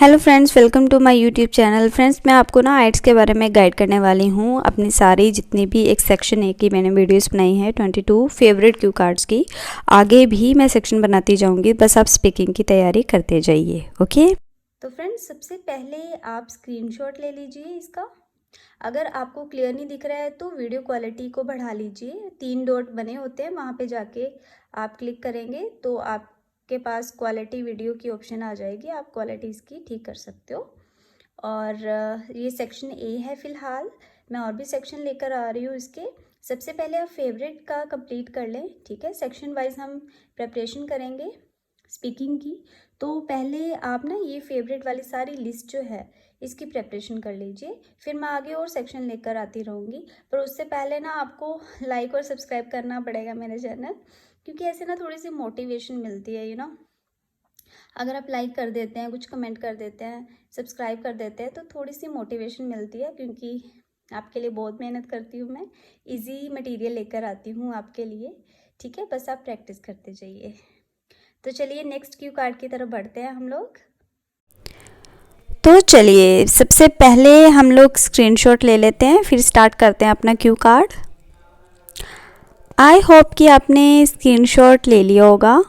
Hello friends, welcome to my YouTube channel. Friends, मैं आपको ना आइट्स के बारे में गाइड करने वाली हूँ। अपनी सारी जितनी भी एक सेक्शन ए की मैंने वीडियोस बनाई है 22 फेवरेट क्यू कार्ड्स की, आगे भी मैं सेक्शन बनाती जाऊँगी। बस आप स्पीकिंग की तैयारी करते जाइए। ओके, तो फ्रेंड्स, सबसे पहले आप स्क्रीनशॉट ले लीजिए इसका। अगर आपको क्लियर नहीं दिख रहा है तो वीडियो क्वालिटी को बढ़ा लीजिए। 3 डॉट बने होते हैं, वहाँ पे जाके आप क्लिक करेंगे तो आपके पास क्वालिटी वीडियो की ऑप्शन आ जाएगी। आप क्वालिटी इसकी ठीक कर सकते हो। और ये सेक्शन ए है फ़िलहाल। मैं और भी सेक्शन लेकर आ रही हूँ इसके। सबसे पहले आप फेवरेट का कंप्लीट कर लें, ठीक है। सेक्शन वाइज हम प्रेपरेशन करेंगे स्पीकिंग की। तो पहले आप ना ये फेवरेट वाली सारी लिस्ट जो है इसकी प्रेपरेशन कर लीजिए, फिर मैं आगे और सेक्शन लेकर आती रहूँगी। पर उससे पहले ना आपको लाइक और सब्सक्राइब करना पड़ेगा मेरे चैनल, क्योंकि ऐसे ना थोड़ी सी मोटिवेशन मिलती है अगर आप लाइक कर देते हैं, कुछ कमेंट कर देते हैं, सब्सक्राइब कर देते हैं तो थोड़ी सी मोटिवेशन मिलती है, क्योंकि आपके लिए बहुत मेहनत करती हूँ मैं। इजी मटेरियल लेकर आती हूँ आपके लिए, ठीक है। बस आप प्रैक्टिस करते जाइए। तो चलिए नेक्स्ट क्यू कार्ड की तरफ बढ़ते हैं हम लोग। तो चलिए सबसे पहले हम लोग स्क्रीनशॉट ले लेते हैं, फिर स्टार्ट करते हैं अपना क्यू कार्ड। आई होप कि आपने स्क्रीनशॉट ले लिया होगा।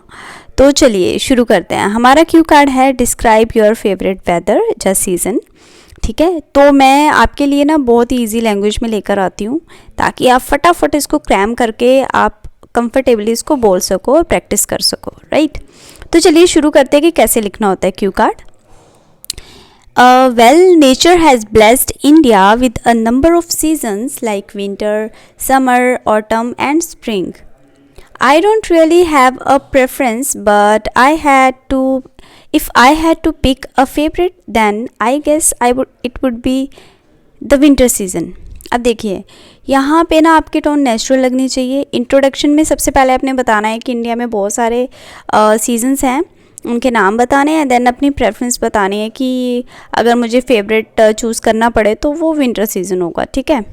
तो चलिए शुरू करते हैं। हमारा क्यू कार्ड है डिस्क्राइब योर फेवरेट वेदर या सीज़न, ठीक है। तो मैं आपके लिए ना बहुत ही ईजी लैंग्वेज में लेकर आती हूँ, ताकि आप फटाफट इसको क्रैम करके आप कंफर्टेबली इसको बोल सको और प्रैक्टिस कर सको, राइट। तो चलिए शुरू करते हैं कि कैसे लिखना होता है Q card. Well, nature has blessed India with a number of seasons like winter, summer, autumn, and spring. I don't really have a preference, but if I had to pick a favorite, then I guess it would be the winter season. अब देखिए, यहाँ पे ना आपकी tone natural लगनी चाहिए। Introduction में सबसे पहले आपने बताना है कि इंडिया में बहुत सारे सीजन्स हैं, उनके नाम बताने हैं। देन अपनी प्रेफरेंस बतानी है कि अगर मुझे फेवरेट चूज़ करना पड़े तो वो विंटर सीज़न होगा, ठीक है।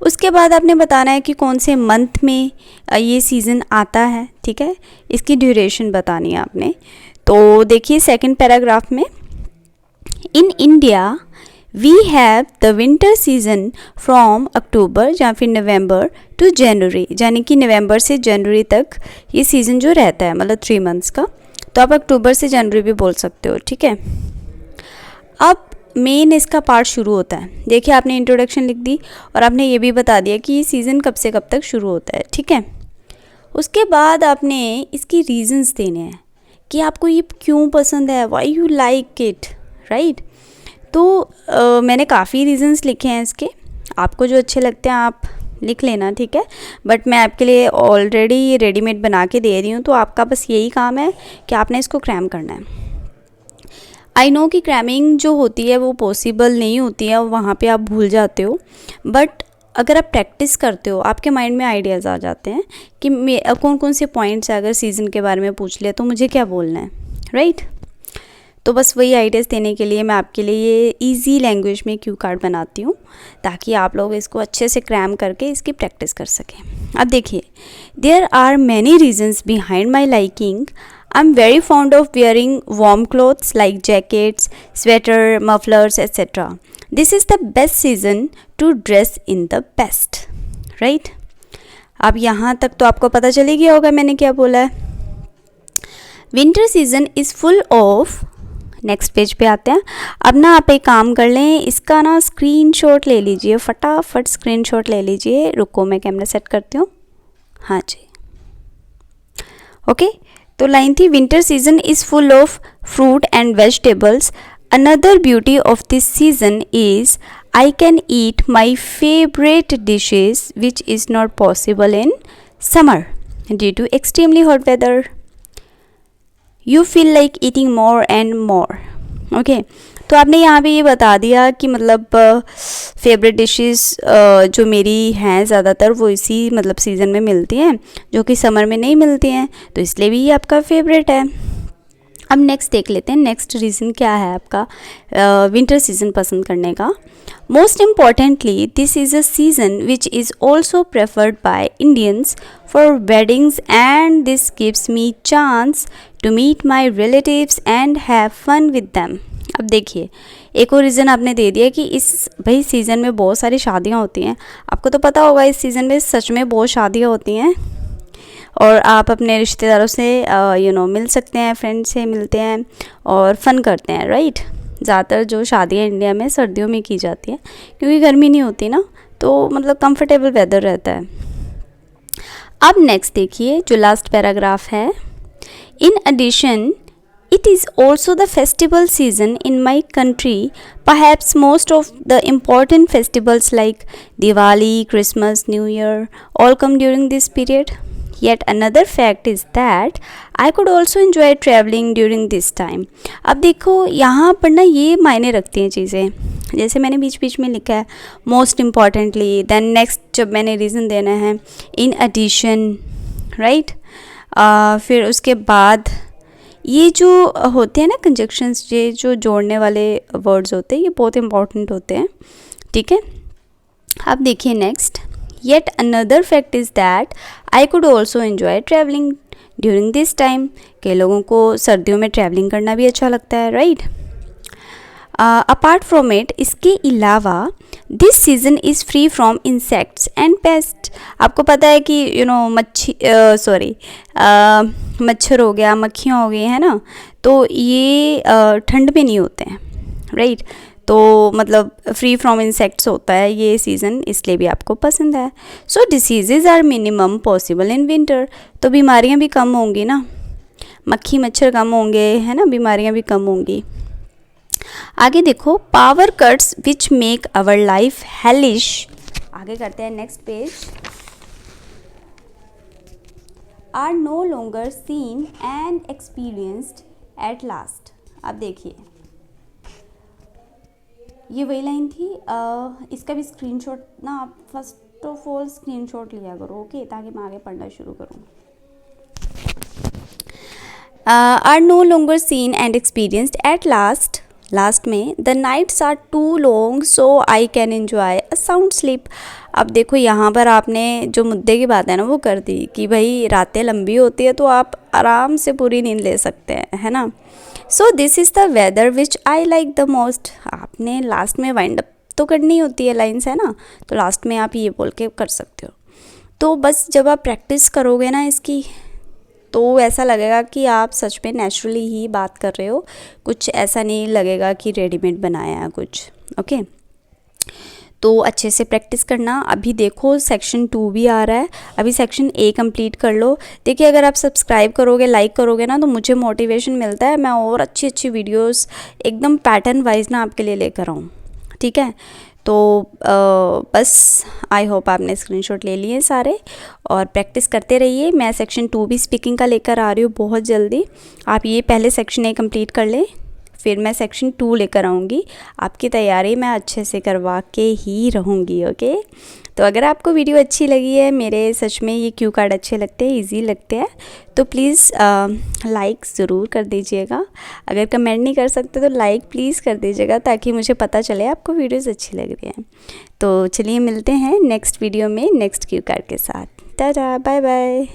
उसके बाद आपने बताना है कि कौन से मंथ में ये सीज़न आता है, ठीक है। इसकी ड्यूरेशन बतानी है आपने। तो देखिए सेकंड पैराग्राफ में, in India we have the winter season from October या फिर नवंबर टू जनवरी, यानी कि नवंबर से जनवरी तक ये सीज़न जो रहता है, मतलब 3 मंथ्स का। तो आप अक्टूबर से जनवरी भी बोल सकते हो, ठीक है। अब मेन इसका पार्ट शुरू होता है। देखिए आपने इंट्रोडक्शन लिख दी और आपने ये भी बता दिया कि ये सीज़न कब से कब तक शुरू होता है, ठीक है। उसके बाद आपने इसकी रीजंस देने हैं कि आपको ये क्यों पसंद है, why you like it, right. तो मैंने काफ़ी रीजंस लिखे हैं इसके, आपको जो अच्छे लगते हैं आप लिख लेना, ठीक है। बट मैं आपके लिए ऑलरेडी रेडीमेड बना के दे रही हूँ, तो आपका बस यही काम है कि आपने इसको क्रैम करना है। आई नो कि क्रैमिंग जो होती है वो पॉसिबल नहीं होती है, वहाँ पे आप भूल जाते हो। बट अगर आप प्रैक्टिस करते हो, आपके माइंड में आइडियाज़ आ जाते हैं कि कौन कौन से पॉइंट्स अगर सीज़न के बारे में पूछ लिया तो मुझे क्या बोलना है, राइट। तो बस वही आइडियाज़ देने के लिए मैं आपके लिए ये ईजी लैंग्वेज में क्यू कार्ड बनाती हूँ, ताकि आप लोग इसको अच्छे से क्रैम करके इसकी प्रैक्टिस कर सकें। अब देखिए, there are many reasons behind my liking. I am very fond of wearing warm clothes like jackets, sweater, mufflers etcetera. This is the best season to dress in the best, right. अब यहाँ तक तो आपको पता चल ही गया होगा मैंने क्या बोला है। Winter season is full of, next page पे आते हैं। अब ना आप एक काम कर लें, इसका ना स्क्रीनशॉट ले लीजिए, फटाफट स्क्रीनशॉट ले लीजिए। रुको मैं कैमरा सेट करती हूँ। हाँ जी, ओके। तो लाइन थी, winter season is full of fruit and vegetables. Another beauty of this season is I can eat my favourite dishes which is not possible in summer due to extremely hot weather. You feel like eating more and more, okay. तो आपने यहाँ पे ये बता दिया कि मतलब favourite dishes जो मेरी हैं ज़्यादातर वो इसी मतलब सीज़न में मिलती हैं, जो कि समर में नहीं मिलती हैं, तो इसलिए भी ये आपका फेवरेट है। अब नेक्स्ट देख लेते हैं, नेक्स्ट रीज़न क्या है आपका विंटर सीज़न पसंद करने का। Most importantly this is a season which is also preferred by Indians for weddings and this gives me chance to meet my relatives and have fun with them. अब देखिए, एक और रीज़न आपने दे दिया कि इस भाई सीज़न में बहुत सारी शादियाँ होती हैं। आपको तो पता होगा इस सीज़न में सच में बहुत शादियाँ होती हैं और आप अपने रिश्तेदारों से मिल सकते हैं, फ्रेंड से मिलते हैं और फ़न करते हैं, राइट। ज़्यादातर जो शादियाँ इंडिया में सर्दियों में की जाती हैं क्योंकि गर्मी नहीं होती ना, तो मतलब कंफर्टेबल वेदर रहता है। अब नेक्स्ट देखिए जो लास्ट पैराग्राफ है, in addition it is also the festival season in my country. Perhaps most of the important festivals like Diwali, Christmas, New Year all come during this period. Yet another fact is that I could also enjoy traveling during this time. अब देखो यहाँ पर ना ये मायने रखती हैं चीज़ें, जैसे मैंने बीच बीच में लिखा है मोस्ट इम्पॉर्टेंटली, देन नेक्स्ट जब मैंने रीज़न देना है इन एडिशन, राइट। फिर उसके बाद ये जो होते हैं ना कंजक्शंस, ये जो जोड़ने वाले वर्ड्स होते हैं, ये बहुत इंपॉर्टेंट होते हैं, ठीक है। अब देखिए next, yet another fact is that I could also enjoy travelling during this time. कई लोगों को सर्दियों में ट्रैवलिंग करना भी अच्छा लगता है, राइट। अपार्ट फ्रॉम इट, इसके अलावा this season is free from insects and paste. आपको पता है कि मच्छर हो गया, मक्खियाँ हो गई, है ना, तो ये ठंड में नहीं होते हैं, राइट। तो मतलब फ्री फ्रॉम इंसेक्ट्स होता है ये सीज़न, इसलिए भी आपको पसंद है। So diseases are minimum possible in winter, तो बीमारियाँ भी कम होंगी ना, मक्खी मच्छर कम होंगे, है ना, बीमारियाँ भी कम होंगी। आगे देखो, power cuts which make our life hellish. आगे करते हैं next page. Are no longer seen and experienced at last. अब देखिए ये वही लाइन थी, इसका भी स्क्रीनशॉट ना आप फर्स्ट ऑफ ऑल स्क्रीनशॉट लिया करो, ओके, ताकि मैं आगे पढ़ना शुरू करूँ। Are no longer seen and experienced at last. Last में the nights are too long so I can enjoy a sound sleep. अब देखो यहाँ पर आपने जो मुद्दे की बात है ना वो कर दी कि भाई रातें लंबी होती है तो आप आराम से पूरी नींद ले सकते हैं, है ना। So this is the weather which I like the most. आपने लास्ट में वाइंड अप तो करनी होती है लाइन्स, है ना, तो लास्ट में आप ये बोल के कर सकते हो। तो बस जब आप प्रैक्टिस करोगे ना इसकी, तो ऐसा लगेगा कि आप सच में नेचुरली ही बात कर रहे हो, कुछ ऐसा नहीं लगेगा कि रेडीमेड बनाया है कुछ, ओके। तो अच्छे से प्रैक्टिस करना। अभी देखो सेक्शन 2 भी आ रहा है, अभी सेक्शन A कंप्लीट कर लो। देखिए अगर आप सब्सक्राइब करोगे, लाइक करोगे ना, तो मुझे मोटिवेशन मिलता है, मैं और अच्छी अच्छी वीडियोस एकदम पैटर्न वाइज ना आपके लिए लेकर आऊँ, ठीक है। तो बस आई होप आपने स्क्रीनशॉट ले लिए सारे और प्रैक्टिस करते रहिए। मैं सेक्शन 2 भी स्पीकिंग का लेकर आ रही हूँ बहुत जल्दी। आप ये पहले सेक्शन A कंप्लीट कर लें, फिर मैं सेक्शन 2 लेकर आऊँगी। आपकी तैयारी मैं अच्छे से करवा के ही रहूँगी, ओके। तो अगर आपको वीडियो अच्छी लगी है, मेरे सच में ये क्यू कार्ड अच्छे लगते हैं, इजी लगते हैं, तो प्लीज़ लाइक ज़रूर कर दीजिएगा। अगर कमेंट नहीं कर सकते तो लाइक प्लीज़ कर दीजिएगा, ताकि मुझे पता चले आपको वीडियोज़ अच्छी लग रही हैं। तो चलिए मिलते हैं नेक्स्ट वीडियो में नेक्स्ट क्यू कार्ड के साथ। Tata, bye bye.